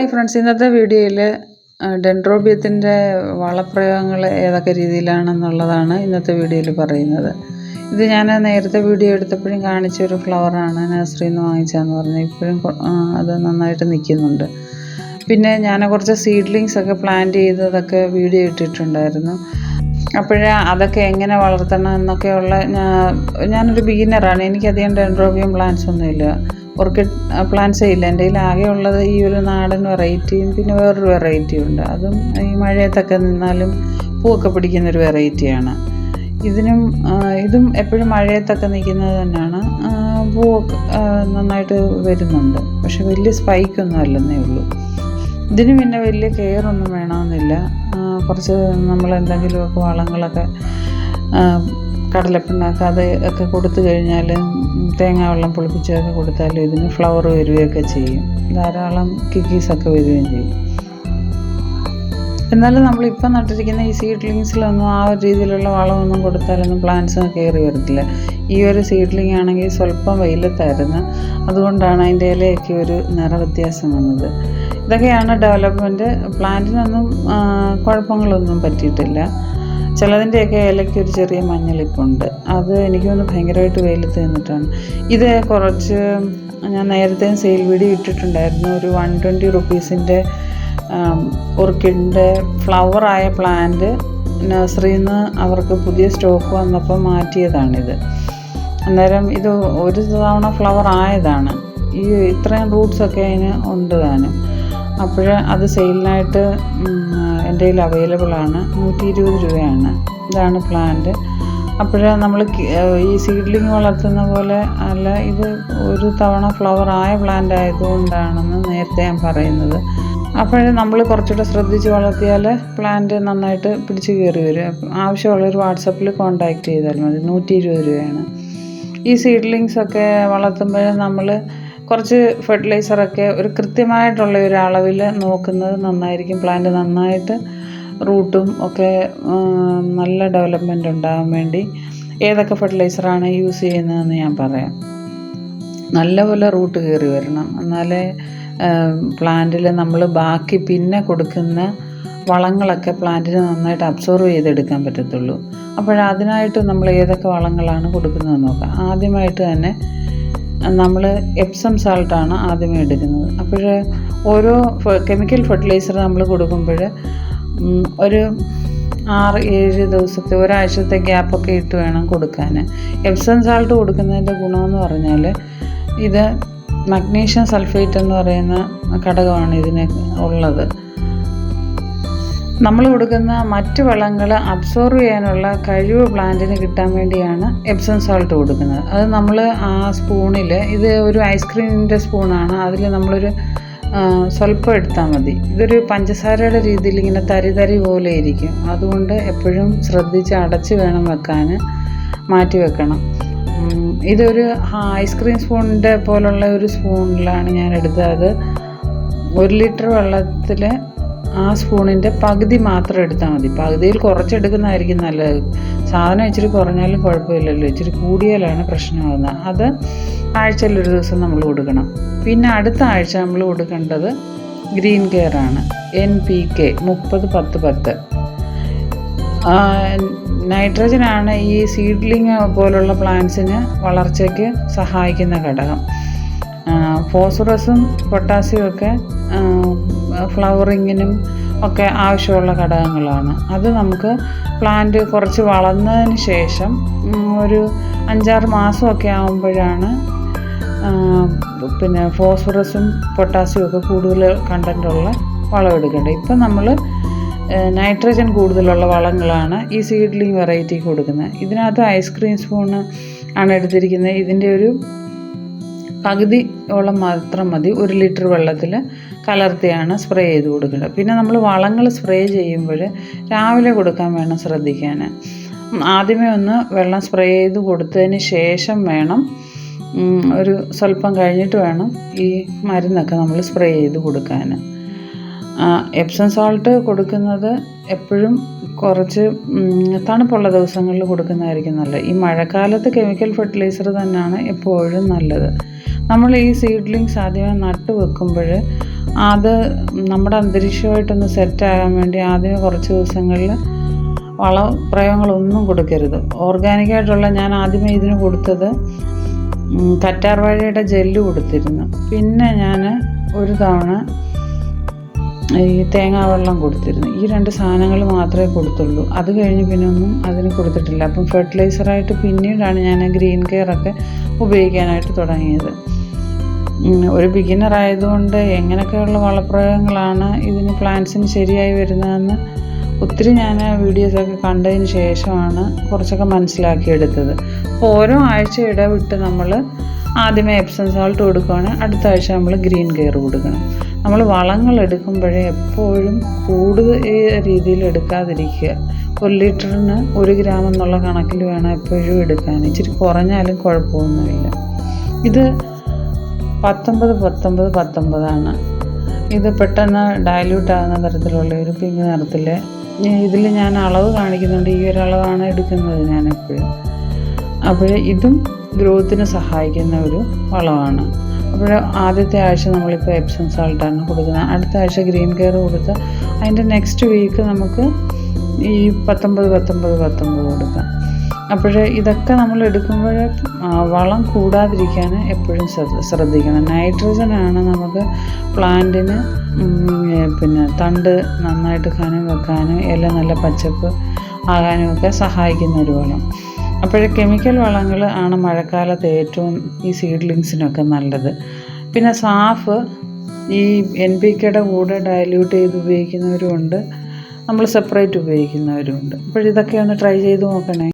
Hi friends, ഇന്നത്തെ വീഡിയോയിൽ ഡെൻഡ്രോബിയത്തിൻ്റെ വളപ്രയോഗങ്ങൾ ഏതൊക്കെ രീതിയിലാണെന്നുള്ളതാണ് ഇന്നത്തെ വീഡിയോയിൽ പറയുന്നത്. ഇത് ഞാൻ നേരത്തെ വീഡിയോ എടുത്തപ്പോഴും കാണിച്ചൊരു ഫ്ലവറാണ്, നഴ്സറിയിൽ നിന്ന് വാങ്ങിച്ചതെന്ന് പറഞ്ഞാൽ ഇപ്പോഴും അത് നന്നായിട്ട് നിൽക്കുന്നുണ്ട്. പിന്നെ ഞാൻ കുറച്ച് സീഡ്ലിങ്സൊക്കെ പ്ലാന്റ് ചെയ്തതൊക്കെ വീഡിയോ ഇട്ടിട്ടുണ്ടായിരുന്നു. അപ്പോഴേ അതൊക്കെ എങ്ങനെ വളർത്തണം എന്നൊക്കെയുള്ള ഞാനൊരു ബിഗിനറാണ്. എനിക്കധികം ഡെൻഡ്രോബിയം പ്ലാന്റ്സ് ഒന്നുമില്ല, ഓർക്കിഡ് പ്ലാന്റ്സേ ഇല്ല. എൻ്റെ കയ്യിൽ ആകെ ഉള്ളത് ഈ ഒരു നാടൻ വെറൈറ്റിയും പിന്നെ വേറൊരു വെറൈറ്റിയും ഉണ്ട്. അതും ഈ മഴയത്തൊക്കെ നിന്നാലും പൂവൊക്കെ പിടിക്കുന്നൊരു വെറൈറ്റിയാണ്. ഇതും എപ്പോഴും മഴയത്തൊക്കെ നിൽക്കുന്നത് തന്നെയാണ്. പൂവൊക്കെ നന്നായിട്ട് വരുന്നുണ്ട്, പക്ഷെ വലിയ സ്പൈക്കൊന്നും അല്ലെന്നേ ഉള്ളൂ. ഇതിന് പിന്നെ വലിയ കെയറൊന്നും വേണമെന്നില്ല. കുറച്ച് നമ്മൾ എന്തെങ്കിലുമൊക്കെ വളങ്ങളൊക്കെ കടലപ്പിണ്ണാക്ക് അത് ഒക്കെ കൊടുത്തു കഴിഞ്ഞാൽ, തേങ്ങാ വെള്ളം പുളിപ്പിച്ചൊക്കെ കൊടുത്താലും ഇതിന് ഫ്ലവർ വരികയൊക്കെ ചെയ്യും. ധാരാളം കിക്കീസൊക്കെ വരികയും ചെയ്യും. എന്നാലും നമ്മളിപ്പം നട്ടിരിക്കുന്ന ഈ സീഡ്ലിങ്സിലൊന്നും ആ ഒരു രീതിയിലുള്ള വളമൊന്നും കൊടുത്താലൊന്നും പ്ലാന്റ്സ് കയറി വരത്തില്ല. ഈ ഒരു സീഡ്ലിംഗ് ആണെങ്കിൽ സ്വല്പം വെയിലത്തായിരുന്നു, അതുകൊണ്ടാണ് അതിൻ്റെ ഇലയൊക്കെ ഒരു നിറവ്യത്യാസം വന്നത്. ഇതൊക്കെയാണ് ഡെവലപ്മെൻറ്റ്. പ്ലാന്റിനൊന്നും കുഴപ്പങ്ങളൊന്നും പറ്റിയിട്ടില്ല. ചിലതിൻ്റെയൊക്കെ ഇലയ്ക്ക് ഒരു ചെറിയ മഞ്ഞളിപ്പുണ്ട്. അത് എനിക്ക് തോന്നുന്നു ഭയങ്കരമായിട്ട് വെയിലത്ത് നിന്നിട്ടാണ്. ഇത് കുറച്ച് ഞാൻ നേരത്തെ സെയിൽ വീഡിയോ ഇട്ടിട്ടുണ്ടായിരുന്നു. ഒരു 120 റുപ്പീസിൻ്റെ ഓർക്കിഡിൻ്റെ ഫ്ലവറായ പ്ലാന്റ് നഴ്സറിയിൽ നിന്ന് അവർക്ക് പുതിയ സ്റ്റോക്ക് വന്നപ്പോൾ മാറ്റിയതാണിത്. അന്നേരം ഇത് ഒരു തവണ ഫ്ലവർ ആയതാണ്. ഈ ഇത്രയും റൂട്ട്സൊക്കെ അതിന് ഉണ്ട് താനും. അപ്പോൾ അത് സെയിലിനായിട്ട് എൻ്റെ കയ്യിൽ അവൈലബിളാണ്. 120 രൂപയാണ്. ഇതാണ് പ്ലാന്റ്. അപ്പോൾ നമ്മൾ ഈ സീഡ്ലിംഗ് വളർത്തുന്ന പോലെ അല്ല, ഇത് ഒരു തവണ ഫ്ലവർ ആയ പ്ലാന്റ് ആയതുകൊണ്ടാണെന്ന് നേരത്തെ ഞാൻ പറയുന്നത്. അപ്പോൾ നമ്മൾ കുറച്ചുകൂടെ ശ്രദ്ധിച്ച് വളർത്തിയാൽ പ്ലാന്റ് നന്നായിട്ട് പിടിച്ച് കയറി വരും. ആവശ്യമുള്ളൊരു വാട്സപ്പിൽ കോൺടാക്റ്റ് ചെയ്താൽ മതി. 120 രൂപയാണ്. ഈ സീഡ്ലിങ്സൊക്കെ വളർത്തുമ്പോൾ നമ്മൾ കുറച്ച് ഫെർട്ടിലൈസറൊക്കെ ഒരു കൃത്യമായിട്ടുള്ള ഒരു അളവിൽ നോക്കുന്നത് നന്നായിരിക്കും. പ്ലാന്റ് നന്നായിട്ട് റൂട്ടും ഒക്കെ നല്ല ഡെവലപ്മെൻറ്റ് ഉണ്ടാകാൻ വേണ്ടി ഏതൊക്കെ ഫെർട്ടിലൈസറാണ് യൂസ് ചെയ്യുന്നതെന്ന് ഞാൻ പറയാം. നല്ലപോലെ റൂട്ട് കയറി വരണം, എന്നാലേ പ്ലാന്റിൽ നമ്മൾ ബാക്കി പിന്നെ കൊടുക്കുന്ന വളങ്ങളൊക്കെ പ്ലാന്റിന് നന്നായിട്ട് അബ്സോർവ് ചെയ്തെടുക്കാൻ പറ്റത്തുള്ളൂ. അതിനായിട്ട് നമ്മൾ ഏതൊക്കെ വളങ്ങളാണ് കൊടുക്കുന്നതെന്ന് നോക്കാം. ആദ്യമായിട്ട് തന്നെ നമ്മൾ എപ്സം സാൾട്ടാണ് ആദ്യമേ എടുക്കുന്നത്. ഓരോ കെമിക്കൽ ഫെർട്ടിലൈസർ നമ്മൾ കൊടുക്കുമ്പോൾ ഒരു 6-7 ദിവസത്തെ ഒരാഴ്ചത്തെ ഗ്യാപ്പൊക്കെ ഇട്ട് വേണം കൊടുക്കാൻ. എപ്സം സാൾട്ട് കൊടുക്കുന്നതിൻ്റെ ഗുണമെന്ന് പറഞ്ഞാൽ, ഇത് മഗ്നീഷ്യം സൾഫേറ്റ് എന്ന് പറയുന്ന ഘടകമാണ് ഇതിന് ഉള്ളത്. നമ്മൾ കൊടുക്കുന്ന മറ്റ് വളങ്ങൾ അബ്സോർവ് ചെയ്യാനുള്ള കഴിവ് പ്ലാന്റിന് കിട്ടാൻ വേണ്ടിയാണ് എപ്സം സോൾട്ട് കൊടുക്കുന്നത്. അത് നമ്മൾ ആ സ്പൂണിൽ, ഇത് ഒരു ഐസ്ക്രീമിൻ്റെ സ്പൂണാണ്, അതിൽ നമ്മളൊരു സ്വല്പം എടുത്താൽ മതി. ഇതൊരു പഞ്ചസാരയുടെ രീതിയിൽ ഇങ്ങനെ തരി പോലെ ഇരിക്കും. അതുകൊണ്ട് എപ്പോഴും ശ്രദ്ധിച്ച് അടച്ച് വേണം വെക്കാൻ, മാറ്റി വെക്കണം. ഇതൊരു ഐസ്ക്രീം സ്പൂണിൻ്റെ പോലുള്ള ഒരു സ്പൂണിലാണ് ഞാൻ എടുത്തത്. 1 ലിറ്റർ വെള്ളത്തിൽ ആ സ്പൂണിൻ്റെ പകുതി മാത്രം എടുത്താൽ മതി. പകുതിയിൽ കുറച്ചെടുക്കുന്നതായിരിക്കും നല്ലത്. സാധനം ഇച്ചിരി കുറഞ്ഞാലും കുഴപ്പമില്ലല്ലോ, ഇച്ചിരി കൂടിയാലാണ് പ്രശ്നമാകുന്നത്. അത് ആഴ്ചയിലൊരു ദിവസം നമ്മൾ കൊടുക്കണം. പിന്നെ അടുത്ത ആഴ്ച നമ്മൾ കൊടുക്കേണ്ടത് ഗ്രീൻ കെയറാണ്. NPK 30-10-10. നൈട്രജനാണ് ഈ സീഡ്ലിംഗ് പോലുള്ള പ്ലാന്റ്സിന് വളർച്ചയ്ക്ക് സഹായിക്കുന്ന ഘടകം. ഫോസ്ഫറസും പൊട്ടാസ്യവും ഒക്കെ ഫ്ലവറിങ്ങിനും ഒക്കെ ആവശ്യമുള്ള ഘടകങ്ങളാണ്. അത് നമുക്ക് പ്ലാന്റ് കുറച്ച് വളർന്നതിന് ശേഷം ഒരു 5-6 മാസമൊക്കെ ആകുമ്പോഴാണ് പിന്നെ ഫോസ്ഫറസും പൊട്ടാസ്യവും ഒക്കെ കൂടുതൽ കണ്ടൻറ്റുള്ള വളം എടുക്കേണ്ടത്. ഇപ്പം നമ്മൾ നൈട്രജൻ കൂടുതലുള്ള വളങ്ങളാണ് ഈ സീഡ്ലിംഗ് വെറൈറ്റിക്ക് കൊടുക്കുന്നത്. ഇതിനകത്ത് ഐസ്ക്രീം സ്പൂണ് ആണ് എടുത്തിരിക്കുന്നത്. ഇതിൻ്റെ ഒരു പകുതിയോളം മാത്രം മതി. 1 ലിറ്റർ വെള്ളത്തിൽ കലർത്തിയാണ് സ്പ്രേ ചെയ്ത് കൊടുക്കേണ്ടത്. പിന്നെ നമ്മൾ വളങ്ങൾ സ്പ്രേ ചെയ്യുമ്പോൾ രാവിലെ കൊടുക്കാൻ വേണം ശ്രദ്ധിക്കാൻ. ആദ്യമേ ഒന്ന് വെള്ളം സ്പ്രേ ചെയ്ത് കൊടുത്തതിന് ശേഷം വേണം, ഒരു സ്വല്പം കഴിഞ്ഞിട്ട് വേണം ഈ മരുന്നൊക്കെ നമ്മൾ സ്പ്രേ ചെയ്ത് കൊടുക്കാൻ. എപ്സം സോൾട്ട് കൊടുക്കുന്നത് എപ്പോഴും കുറച്ച് തണുപ്പുള്ള ദിവസങ്ങളിൽ കൊടുക്കുന്നതായിരിക്കും നല്ലത്. ഈ മഴക്കാലത്ത് കെമിക്കൽ ഫെർട്ടിലൈസർ തന്നെയാണ് എപ്പോഴും നല്ലത്. നമ്മൾ ഈ സീഡ്ലിങ്സ് ആദ്യമേ നട്ട് വെക്കുമ്പോൾ അത് നമ്മുടെ അന്തരീക്ഷമായിട്ടൊന്ന് സെറ്റാകാൻ വേണ്ടി ആദ്യമേ കുറച്ച് ദിവസങ്ങളിൽ വളപ്രയോഗങ്ങളൊന്നും കൊടുക്കരുത്. ഓർഗാനിക്കായിട്ടുള്ള ഞാൻ ആദ്യമേ ഇതിന് കൊടുത്തത് കറ്റാർവാഴയുടെ ജെല്ല് കൊടുത്തിരുന്നു. പിന്നെ ഞാൻ ഒരു തവണ ഈ തേങ്ങാവെള്ളം കൊടുത്തിരുന്നു. ഈ 2 സാധനങ്ങൾ മാത്രമേ കൊടുത്തുള്ളൂ. അത് കഴിഞ്ഞ് പിന്നെ ഒന്നും അതിന് കൊടുത്തിട്ടില്ല. അപ്പം ഫെർട്ടിലൈസറായിട്ട് പിന്നീടാണ് ഞാൻ ഗ്രീൻ കെയറൊക്കെ ഉപയോഗിക്കാനായിട്ട് തുടങ്ങിയത്. ഒരു ബിഗിനർ ആയതുകൊണ്ട് എങ്ങനെയൊക്കെയുള്ള വളപ്രയോഗങ്ങളാണ് ഇതിന് പ്ലാന്റ്സിന് ശരിയായി വരുന്നതെന്ന് ഒത്തിരി ഞാൻ വീഡിയോസൊക്കെ കണ്ടതിന് ശേഷമാണ് കുറച്ചൊക്കെ മനസ്സിലാക്കിയെടുത്തത്. അപ്പോൾ ഓരോ ആഴ്ച ഇടവിട്ട് നമ്മൾ ആദ്യമേ എപ്സം സാൾട്ട് കൊടുക്കുകയാണെങ്കിൽ അടുത്ത ആഴ്ച നമ്മൾ ഗ്രീൻ കെയർ കൊടുക്കണം. നമ്മൾ വളങ്ങൾ എടുക്കുമ്പോഴേ എപ്പോഴും കൂടുതൽ രീതിയിൽ എടുക്കാതിരിക്കുക. 1 ലിറ്ററിന് 1 ഗ്രാം എന്നുള്ള കണക്കിൽ വേണം എപ്പോഴും എടുക്കാൻ. ഇച്ചിരി കുറഞ്ഞാലും കുഴപ്പമൊന്നുമില്ല. ഇത് 19 ഇത് പെട്ടെന്ന് ഡയല്യൂട്ട് ആകുന്ന തരത്തിലുള്ള ഒരു പിങ്ക് നിറത്തിൽ. ഇതിൽ ഞാൻ അളവ് കാണിക്കുന്നുണ്ട്. ഈ ഒരു അളവാണ് എടുക്കുന്നത് ഞാൻ എപ്പോഴും. അപ്പോൾ ഇതും ഗ്രോത്തിന് സഹായിക്കുന്ന ഒരു വളമാണ്. അപ്പോൾ ആദ്യത്തെ ആഴ്ച നമ്മളിപ്പോൾ എപ്സം സാൾട്ടാണ് കൊടുക്കുന്നത്. അടുത്ത ആഴ്ച ഗ്രീൻ കെയർ കൊടുത്ത് അതിൻ്റെ നെക്സ്റ്റ് വീക്ക് നമുക്ക് ഈ 19 കൊടുക്കാം. അപ്പോൾ ഇതൊക്കെ നമ്മൾ എടുക്കുമ്പോൾ വളം കൂടാതിരിക്കാൻ എപ്പോഴും ശ്രദ്ധിക്കണം. നൈട്രജനാണ് നമുക്ക് പ്ലാന്റിന് പിന്നെ തണ്ട് നന്നായിട്ട് കനം വെക്കാനും ഇല നല്ല പച്ചപ്പ് ആകാനും ഒക്കെ സഹായിക്കുന്ന ഒരു വളം. അപ്പോൾ കെമിക്കൽ വളങ്ങൾ ആണ് മഴക്കാലത്ത് ഏറ്റവും ഈ സീഡ്ലിങ്സിനൊക്കെ നല്ലത്. പിന്നെ സാഫ് ഈ NPKയുടെ കൂടെ ഡയല്യൂട്ട് ചെയ്ത് ഉപയോഗിക്കുന്നവരുമുണ്ട്, നമ്മൾ സെപ്പറേറ്റ് ഉപയോഗിക്കുന്നവരുമുണ്ട്. അപ്പോൾ ഇതൊക്കെ ഒന്ന് ട്രൈ ചെയ്ത് നോക്കണേ.